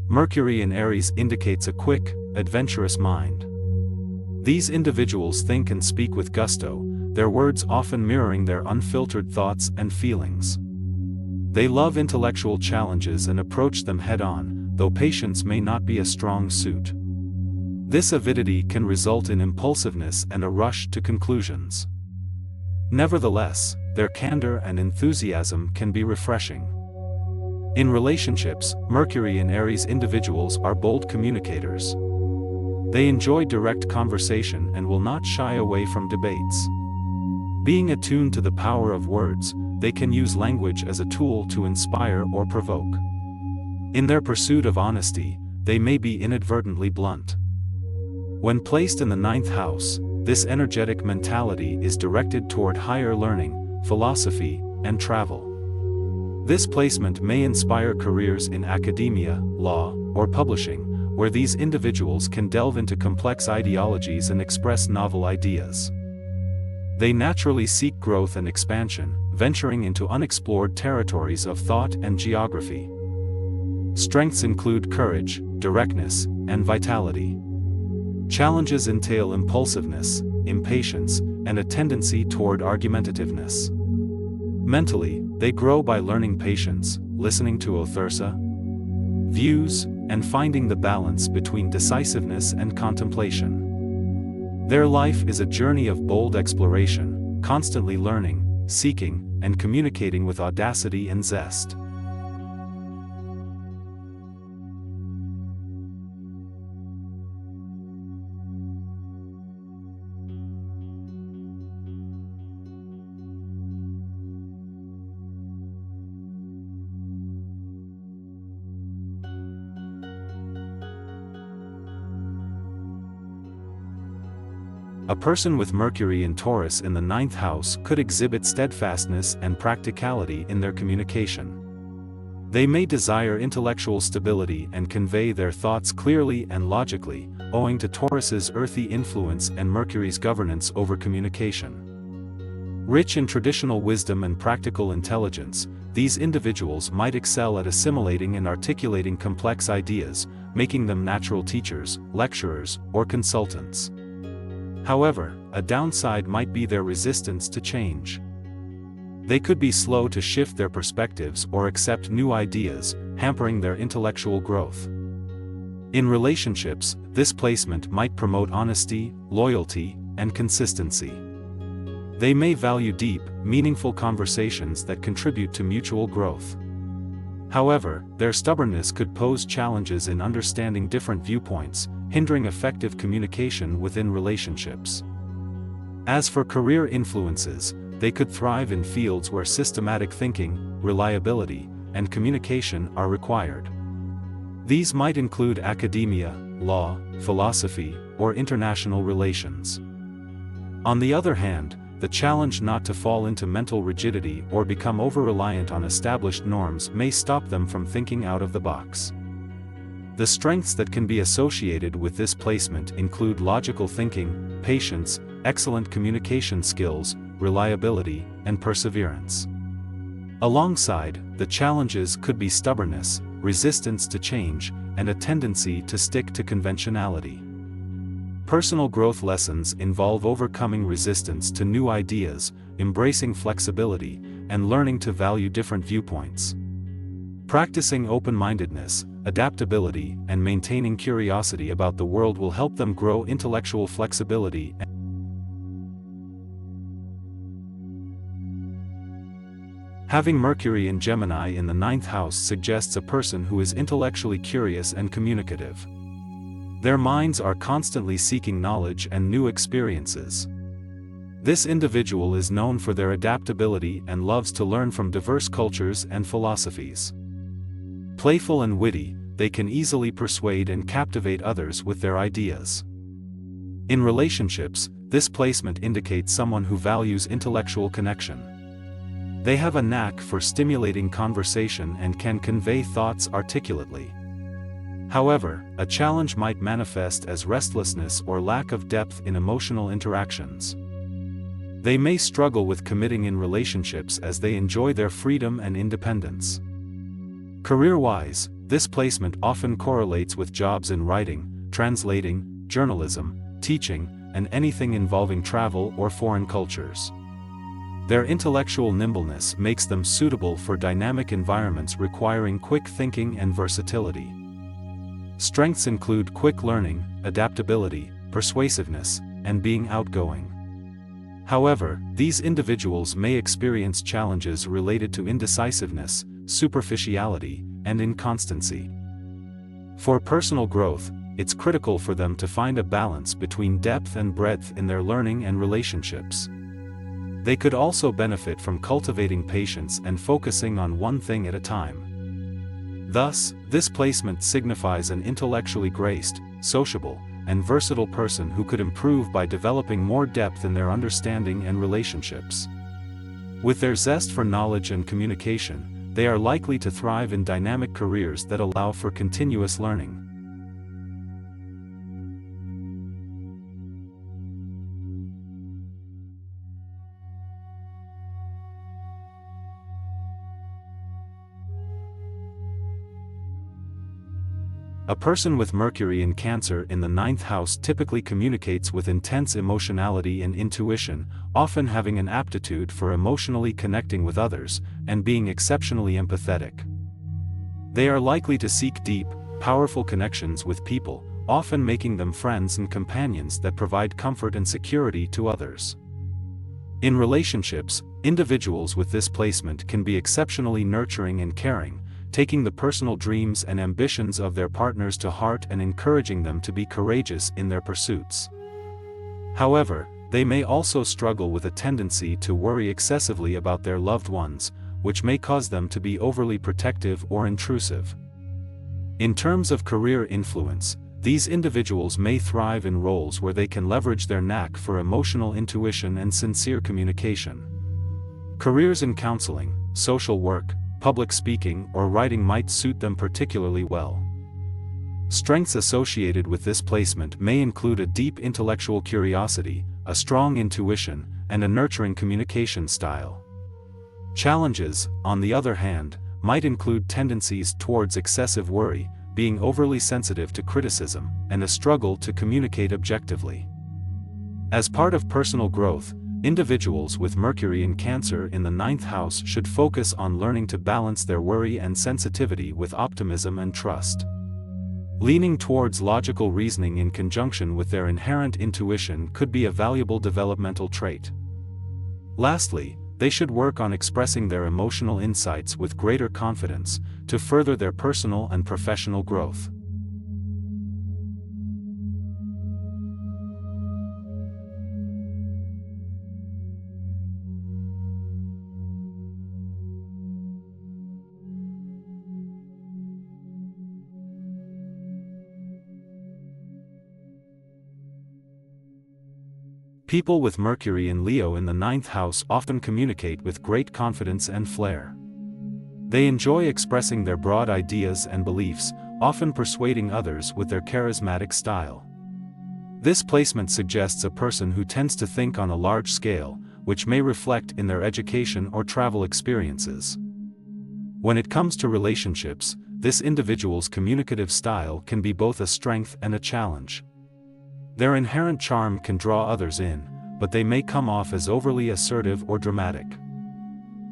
Mercury in Aries indicates a quick, adventurous mind. These individuals think and speak with gusto, their words often mirroring their unfiltered thoughts and feelings. They love intellectual challenges and approach them head-on, though patience may not be a strong suit. This avidity can result in impulsiveness and a rush to conclusions. Nevertheless, their candor and enthusiasm can be refreshing. In relationships, Mercury in Aries individuals are bold communicators. They enjoy direct conversation and will not shy away from debates. Being attuned to the power of words, they can use language as a tool to inspire or provoke. In their pursuit of honesty, they may be inadvertently blunt. When placed in the ninth house, this energetic mentality is directed toward higher learning, philosophy, and travel. This placement may inspire careers in academia, law, or publishing, where these individuals can delve into complex ideologies and express novel ideas. They naturally seek growth and expansion, venturing into unexplored territories of thought and geography. Strengths include courage, directness, and vitality. Challenges entail impulsiveness, impatience, and a tendency toward argumentativeness. Mentally, they grow by learning patience, listening to author's views, and finding the balance between decisiveness and contemplation. Their life is a journey of bold exploration, constantly learning, seeking, and communicating with audacity and zest. A person with Mercury in Taurus in the ninth house could exhibit steadfastness and practicality in their communication. They may desire intellectual stability and convey their thoughts clearly and logically, owing to Taurus's earthy influence and Mercury's governance over communication. Rich in traditional wisdom and practical intelligence, these individuals might excel at assimilating and articulating complex ideas, making them natural teachers, lecturers, or consultants. However, a downside might be their resistance to change. They could be slow to shift their perspectives or accept new ideas, hampering their intellectual growth. In relationships, this placement might promote honesty, loyalty, and consistency. They may value deep, meaningful conversations that contribute to mutual growth. However, their stubbornness could pose challenges in understanding different viewpoints, hindering effective communication within relationships. As for career influences, they could thrive in fields where systematic thinking, reliability, and communication are required. These might include academia, law, philosophy, or international relations. On the other hand, the challenge not to fall into mental rigidity or become over-reliant on established norms may stop them from thinking out of the box. The strengths that can be associated with this placement include logical thinking, patience, excellent communication skills, reliability, and perseverance. Alongside, the challenges could be stubbornness, resistance to change, and a tendency to stick to conventionality. Personal growth lessons involve overcoming resistance to new ideas, embracing flexibility, and learning to value different viewpoints. Practicing open-mindedness, adaptability, and maintaining curiosity about the world will help them grow intellectual flexibility. Having Mercury in Gemini in the ninth house suggests a person who is intellectually curious and communicative. Their minds are constantly seeking knowledge and new experiences. This individual is known for their adaptability and loves to learn from diverse cultures and philosophies. Playful and witty, they can easily persuade and captivate others with their ideas. In relationships, this placement indicates someone who values intellectual connection. They have a knack for stimulating conversation and can convey thoughts articulately. However, a challenge might manifest as restlessness or lack of depth in emotional interactions. They may struggle with committing in relationships as they enjoy their freedom and independence. Career-wise, this placement often correlates with jobs in writing, translating, journalism, teaching, and anything involving travel or foreign cultures. Their intellectual nimbleness makes them suitable for dynamic environments requiring quick thinking and versatility. Strengths include quick learning, adaptability, persuasiveness, and being outgoing. However, these individuals may experience challenges related to indecisiveness, superficiality, and inconstancy. For personal growth, it's critical for them to find a balance between depth and breadth in their learning and relationships. They could also benefit from cultivating patience and focusing on one thing at a time. Thus, this placement signifies an intellectually graced, sociable, and versatile person who could improve by developing more depth in their understanding and relationships. With their zest for knowledge and communication, they are likely to thrive in dynamic careers that allow for continuous learning. A person with Mercury in Cancer in the 9th house typically communicates with intense emotionality and intuition, often having an aptitude for emotionally connecting with others, and being exceptionally empathetic. They are likely to seek deep, powerful connections with people, often making them friends and companions that provide comfort and security to others. In relationships, individuals with this placement can be exceptionally nurturing and caring, taking the personal dreams and ambitions of their partners to heart and encouraging them to be courageous in their pursuits. However, they may also struggle with a tendency to worry excessively about their loved ones, which may cause them to be overly protective or intrusive. In terms of career influence, these individuals may thrive in roles where they can leverage their knack for emotional intuition and sincere communication. Careers in counseling, social work, public speaking, or writing might suit them particularly well. Strengths associated with this placement may include a deep intellectual curiosity, a strong intuition, and a nurturing communication style. Challenges, on the other hand, might include tendencies towards excessive worry, being overly sensitive to criticism, and a struggle to communicate objectively. As part of personal growth, individuals with Mercury in Cancer in the 9th house should focus on learning to balance their worry and sensitivity with optimism and trust. Leaning towards logical reasoning in conjunction with their inherent intuition could be a valuable developmental trait. Lastly, they should work on expressing their emotional insights with greater confidence, to further their personal and professional growth. People with Mercury in Leo in the 9th house often communicate with great confidence and flair. They enjoy expressing their broad ideas and beliefs, often persuading others with their charismatic style. This placement suggests a person who tends to think on a large scale, which may reflect in their education or travel experiences. When it comes to relationships, this individual's communicative style can be both a strength and a challenge. Their inherent charm can draw others in, but they may come off as overly assertive or dramatic.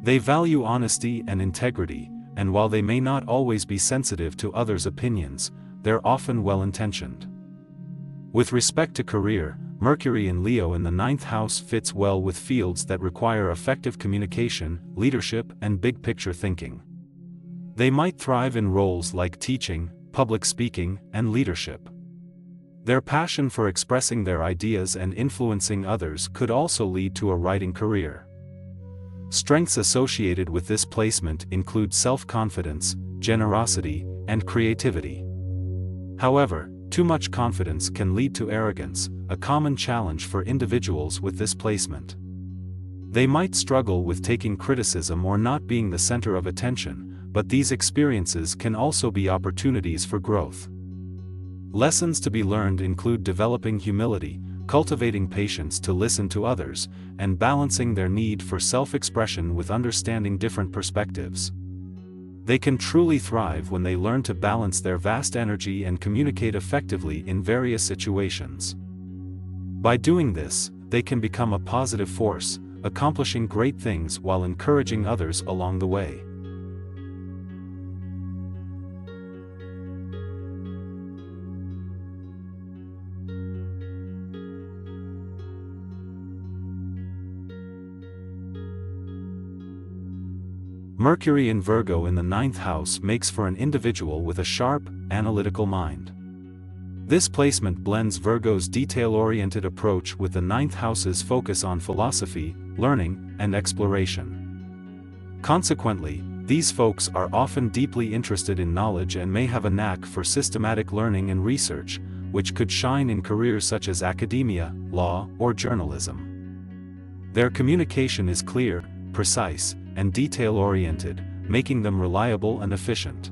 They value honesty and integrity, and while they may not always be sensitive to others' opinions, they're often well-intentioned. With respect to career, Mercury in Leo in the 9th house fits well with fields that require effective communication, leadership, and big-picture thinking. They might thrive in roles like teaching, public speaking, and leadership. Their passion for expressing their ideas and influencing others could also lead to a writing career. Strengths associated with this placement include self-confidence, generosity, and creativity. However, too much confidence can lead to arrogance, a common challenge for individuals with this placement. They might struggle with taking criticism or not being the center of attention, but these experiences can also be opportunities for growth. Lessons to be learned include developing humility, cultivating patience to listen to others, and balancing their need for self-expression with understanding different perspectives. They can truly thrive when they learn to balance their vast energy and communicate effectively in various situations. By doing this, they can become a positive force, accomplishing great things while encouraging others along the way. Mercury in Virgo in the 9th house makes for an individual with a sharp, analytical mind. This placement blends Virgo's detail-oriented approach with the 9th house's focus on philosophy, learning, and exploration. Consequently, these folks are often deeply interested in knowledge and may have a knack for systematic learning and research, which could shine in careers such as academia, law, or journalism. Their communication is clear, precise, and detail-oriented, making them reliable and efficient.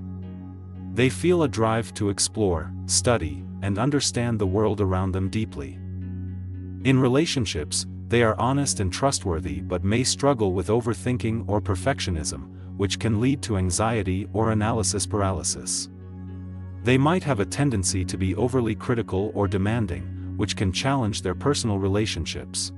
They feel a drive to explore, study, and understand the world around them deeply. In relationships, they are honest and trustworthy but may struggle with overthinking or perfectionism, which can lead to anxiety or analysis paralysis. They might have a tendency to be overly critical or demanding, which can challenge their personal relationships.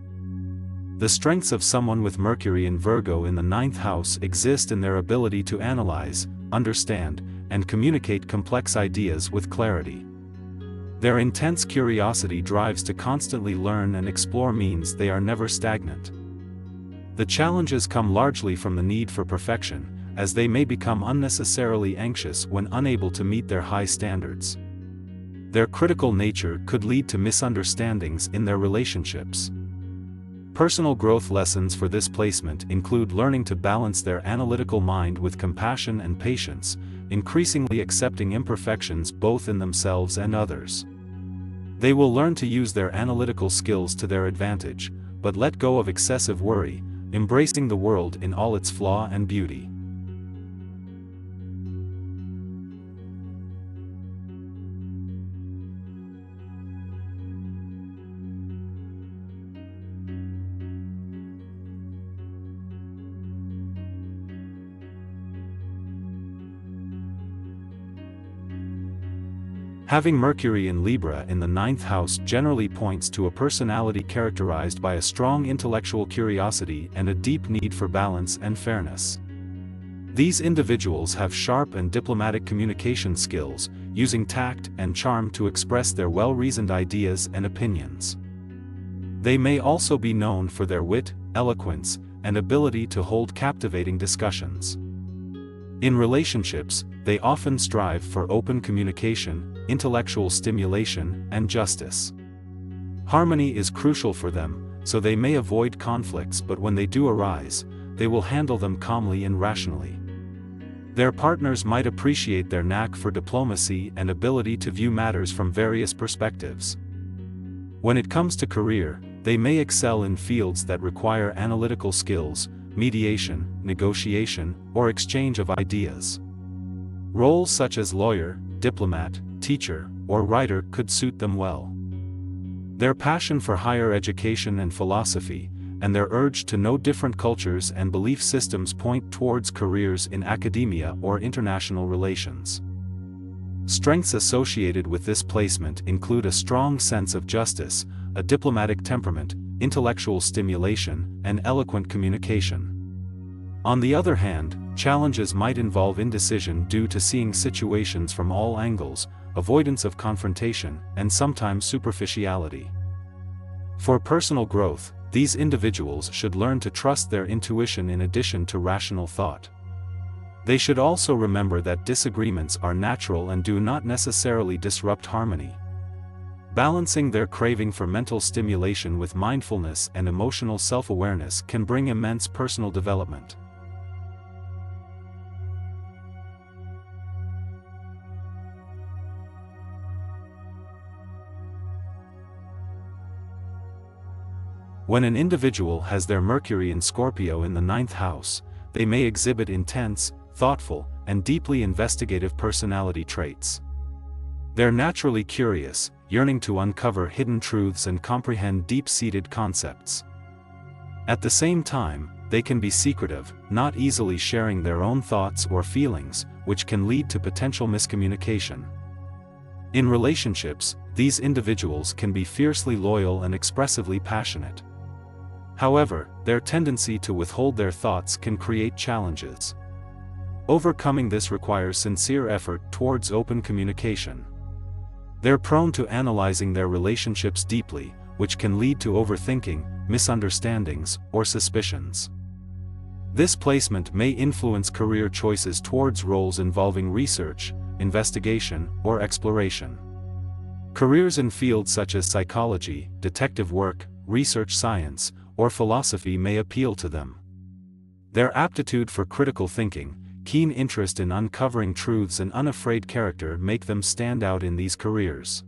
The strengths of someone with Mercury in Virgo in the 9th house exist in their ability to analyze, understand, and communicate complex ideas with clarity. Their intense curiosity drives to constantly learn and explore means they are never stagnant. The challenges come largely from the need for perfection, as they may become unnecessarily anxious when unable to meet their high standards. Their critical nature could lead to misunderstandings in their relationships. Personal growth lessons for this placement include learning to balance their analytical mind with compassion and patience, increasingly accepting imperfections both in themselves and others. They will learn to use their analytical skills to their advantage, but let go of excessive worry, embracing the world in all its flaw and beauty. Having Mercury in Libra in the 9th house generally points to a personality characterized by a strong intellectual curiosity and a deep need for balance and fairness. These individuals have sharp and diplomatic communication skills, using tact and charm to express their well-reasoned ideas and opinions. They may also be known for their wit, eloquence, and ability to hold captivating discussions. In relationships, they often strive for open communication, intellectual stimulation, and justice. Harmony is crucial for them, so they may avoid conflicts, but when they do arise, they will handle them calmly and rationally. Their partners might appreciate their knack for diplomacy and ability to view matters from various perspectives. When it comes to career, they may excel in fields that require analytical skills, mediation, negotiation, or exchange of ideas. Roles such as lawyer, diplomat, teacher, or writer could suit them well. Their passion for higher education and philosophy, and their urge to know different cultures and belief systems point towards careers in academia or international relations. Strengths associated with this placement include a strong sense of justice, a diplomatic temperament, intellectual stimulation, and eloquent communication. On the other hand, challenges might involve indecision due to seeing situations from all angles, avoidance of confrontation, and sometimes superficiality. For personal growth, these individuals should learn to trust their intuition in addition to rational thought. They should also remember that disagreements are natural and do not necessarily disrupt harmony. Balancing their craving for mental stimulation with mindfulness and emotional self-awareness can bring immense personal development. When an individual has their Mercury in Scorpio in the 9th house, they may exhibit intense, thoughtful, and deeply investigative personality traits. They're naturally curious, yearning to uncover hidden truths and comprehend deep-seated concepts. At the same time, they can be secretive, not easily sharing their own thoughts or feelings, which can lead to potential miscommunication. In relationships, these individuals can be fiercely loyal and expressively passionate. However, their tendency to withhold their thoughts can create challenges. Overcoming this requires sincere effort towards open communication. They're prone to analyzing their relationships deeply, which can lead to overthinking, misunderstandings, or suspicions. This placement may influence career choices towards roles involving research, investigation, or exploration. Careers in fields such as psychology, detective work, research science, or philosophy may appeal to them. Their aptitude for critical thinking, keen interest in uncovering truths, and unafraid character make them stand out in these careers.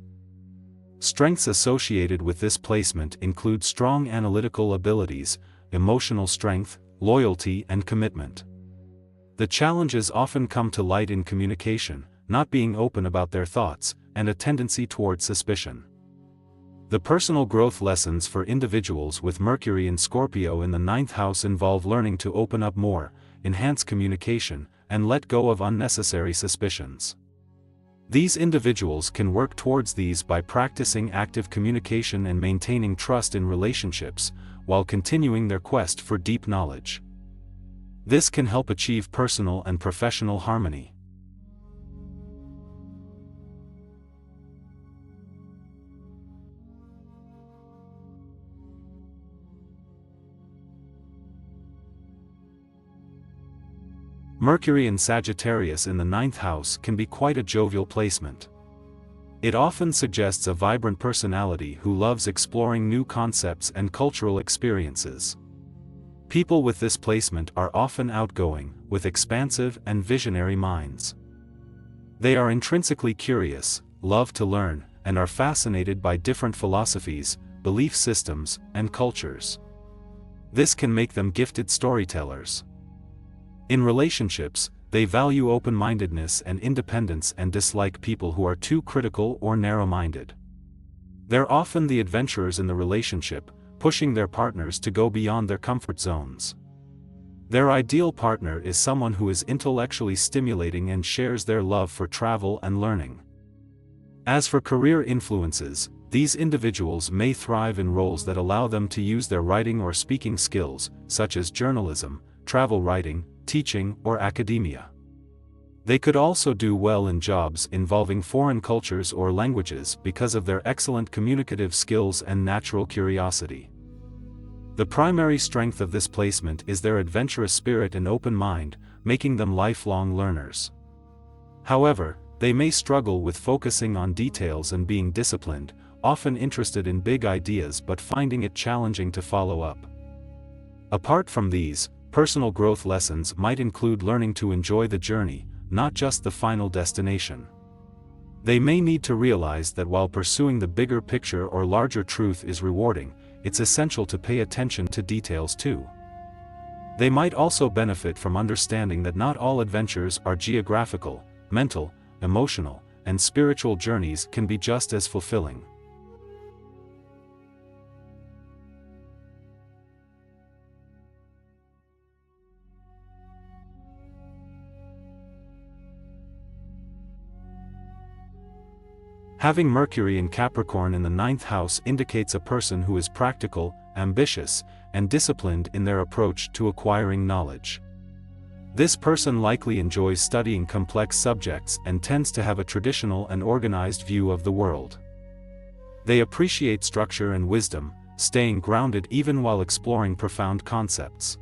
Strengths associated with this placement include strong analytical abilities, emotional strength, loyalty, and commitment. The challenges often come to light in communication, not being open about their thoughts, and a tendency toward suspicion. The personal growth lessons for individuals with Mercury in Scorpio in the 9th house involve learning to open up more, enhance communication, and let go of unnecessary suspicions. These individuals can work towards these by practicing active communication and maintaining trust in relationships, while continuing their quest for deep knowledge. This can help achieve personal and professional harmony. Mercury in Sagittarius in the 9th house can be quite a jovial placement. It often suggests a vibrant personality who loves exploring new concepts and cultural experiences. People with this placement are often outgoing, with expansive and visionary minds. They are intrinsically curious, love to learn, and are fascinated by different philosophies, belief systems, and cultures. This can make them gifted storytellers. In relationships, they value open-mindedness and independence and dislike people who are too critical or narrow-minded. They're often the adventurers in the relationship, pushing their partners to go beyond their comfort zones. Their ideal partner is someone who is intellectually stimulating and shares their love for travel and learning. As for career influences, these individuals may thrive in roles that allow them to use their writing or speaking skills, such as journalism, travel writing, teaching, or academia. They could also do well in jobs involving foreign cultures or languages because of their excellent communicative skills and natural curiosity. The primary strength of this placement is their adventurous spirit and open mind, making them lifelong learners. However, they may struggle with focusing on details and being disciplined, often interested in big ideas but finding it challenging to follow up. Apart from these, personal growth lessons might include learning to enjoy the journey, not just the final destination. They may need to realize that while pursuing the bigger picture or larger truth is rewarding, it's essential to pay attention to details too. They might also benefit from understanding that not all adventures are geographical, mental, emotional, and spiritual journeys can be just as fulfilling. Having Mercury in Capricorn in the 9th house indicates a person who is practical, ambitious, and disciplined in their approach to acquiring knowledge. This person likely enjoys studying complex subjects and tends to have a traditional and organized view of the world. They appreciate structure and wisdom, staying grounded even while exploring profound concepts.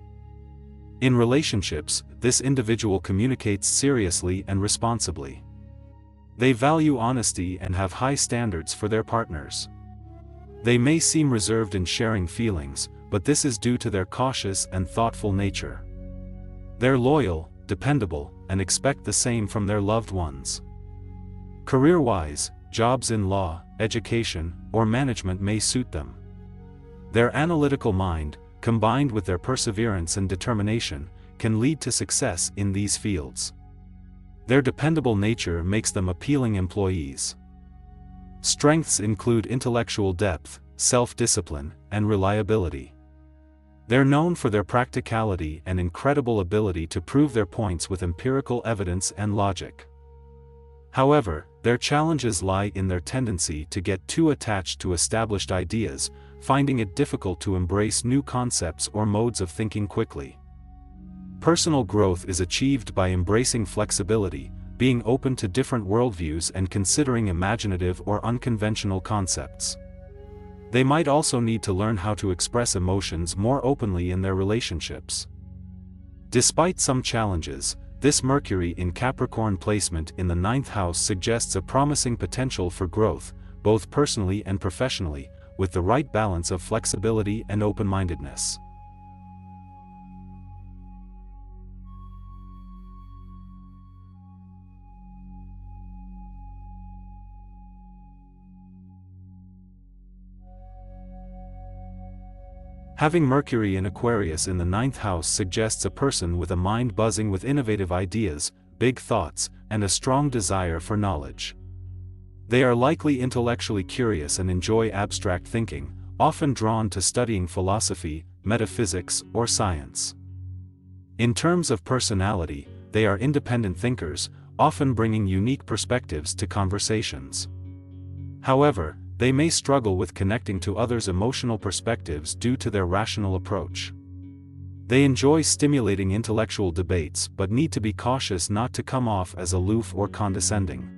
In relationships, this individual communicates seriously and responsibly. They value honesty and have high standards for their partners. They may seem reserved in sharing feelings, but this is due to their cautious and thoughtful nature. They're loyal, dependable, and expect the same from their loved ones. Career-wise, jobs in law, education, or management may suit them. Their analytical mind, combined with their perseverance and determination, can lead to success in these fields. Their dependable nature makes them appealing employees. Strengths include intellectual depth, self-discipline, and reliability. They're known for their practicality and incredible ability to prove their points with empirical evidence and logic. However, their challenges lie in their tendency to get too attached to established ideas, finding it difficult to embrace new concepts or modes of thinking quickly. Personal growth is achieved by embracing flexibility, being open to different worldviews and considering imaginative or unconventional concepts. They might also need to learn how to express emotions more openly in their relationships. Despite some challenges, this Mercury in Capricorn placement in the 9th house suggests a promising potential for growth, both personally and professionally, with the right balance of flexibility and open-mindedness. Having Mercury in Aquarius in the 9th house suggests a person with a mind buzzing with innovative ideas, big thoughts, and a strong desire for knowledge. They are likely intellectually curious and enjoy abstract thinking, often drawn to studying philosophy, metaphysics, or science. In terms of personality, they are independent thinkers, often bringing unique perspectives to conversations. However, they may struggle with connecting to others' emotional perspectives due to their rational approach. They enjoy stimulating intellectual debates but need to be cautious not to come off as aloof or condescending.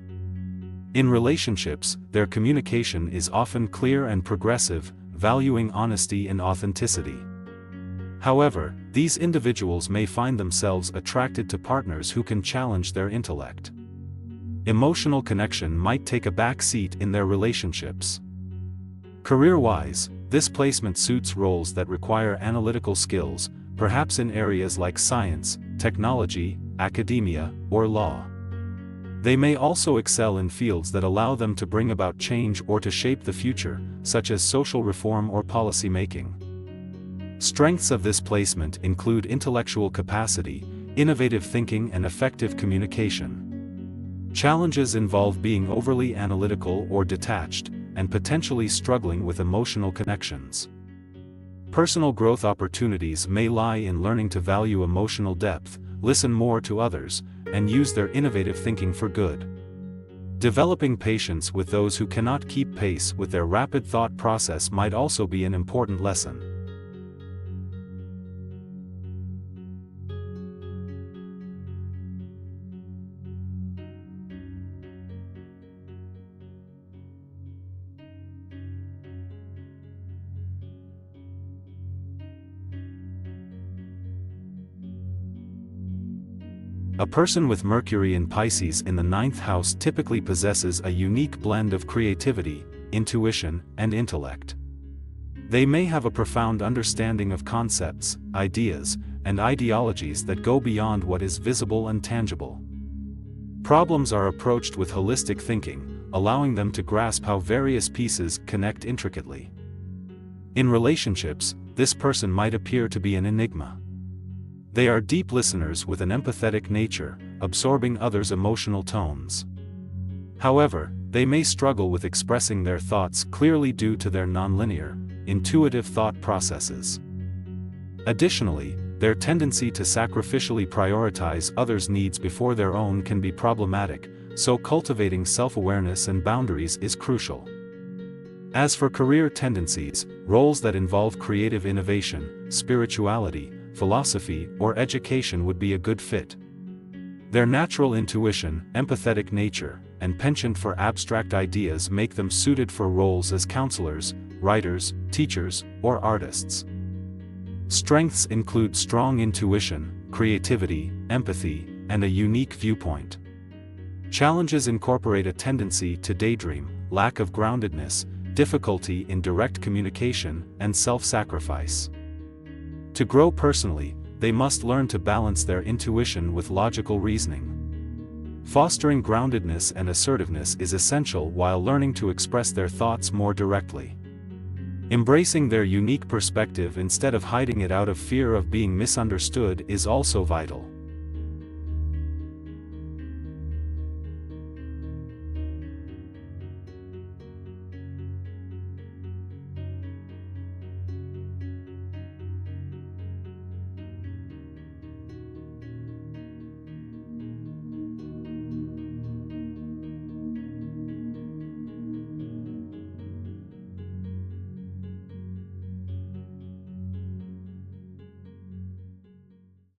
In relationships, their communication is often clear and progressive, valuing honesty and authenticity. However, these individuals may find themselves attracted to partners who can challenge their intellect. Emotional connection might take a back seat in their relationships. Career-wise, this placement suits roles that require analytical skills, perhaps in areas like science, technology, academia, or law. They may also excel in fields that allow them to bring about change or to shape the future, such as social reform or policy making. Strengths of this placement include intellectual capacity, innovative thinking and effective communication. Challenges involve being overly analytical or detached, and potentially struggling with emotional connections. Personal growth opportunities may lie in learning to value emotional depth, listen more to others, and use their innovative thinking for good. Developing patience with those who cannot keep pace with their rapid thought process might also be an important lesson. A person with Mercury in Pisces in the 9th house typically possesses a unique blend of creativity, intuition, and intellect. They may have a profound understanding of concepts, ideas, and ideologies that go beyond what is visible and tangible. Problems are approached with holistic thinking, allowing them to grasp how various pieces connect intricately. In relationships, this person might appear to be an enigma. They are deep listeners with an empathetic nature, absorbing others' emotional tones. However, they may struggle with expressing their thoughts clearly due to their nonlinear, intuitive thought processes. Additionally, their tendency to sacrificially prioritize others' needs before their own can be problematic, so cultivating self-awareness and boundaries is crucial. As for career tendencies, roles that involve creative innovation, spirituality, philosophy, or education would be a good fit. Their natural intuition, empathetic nature, and penchant for abstract ideas make them suited for roles as counselors, writers, teachers, or artists. Strengths include strong intuition, creativity, empathy, and a unique viewpoint. Challenges incorporate a tendency to daydream, lack of groundedness, difficulty in direct communication, and self-sacrifice. To grow personally, they must learn to balance their intuition with logical reasoning. Fostering groundedness and assertiveness is essential while learning to express their thoughts more directly. Embracing their unique perspective instead of hiding it out of fear of being misunderstood is also vital.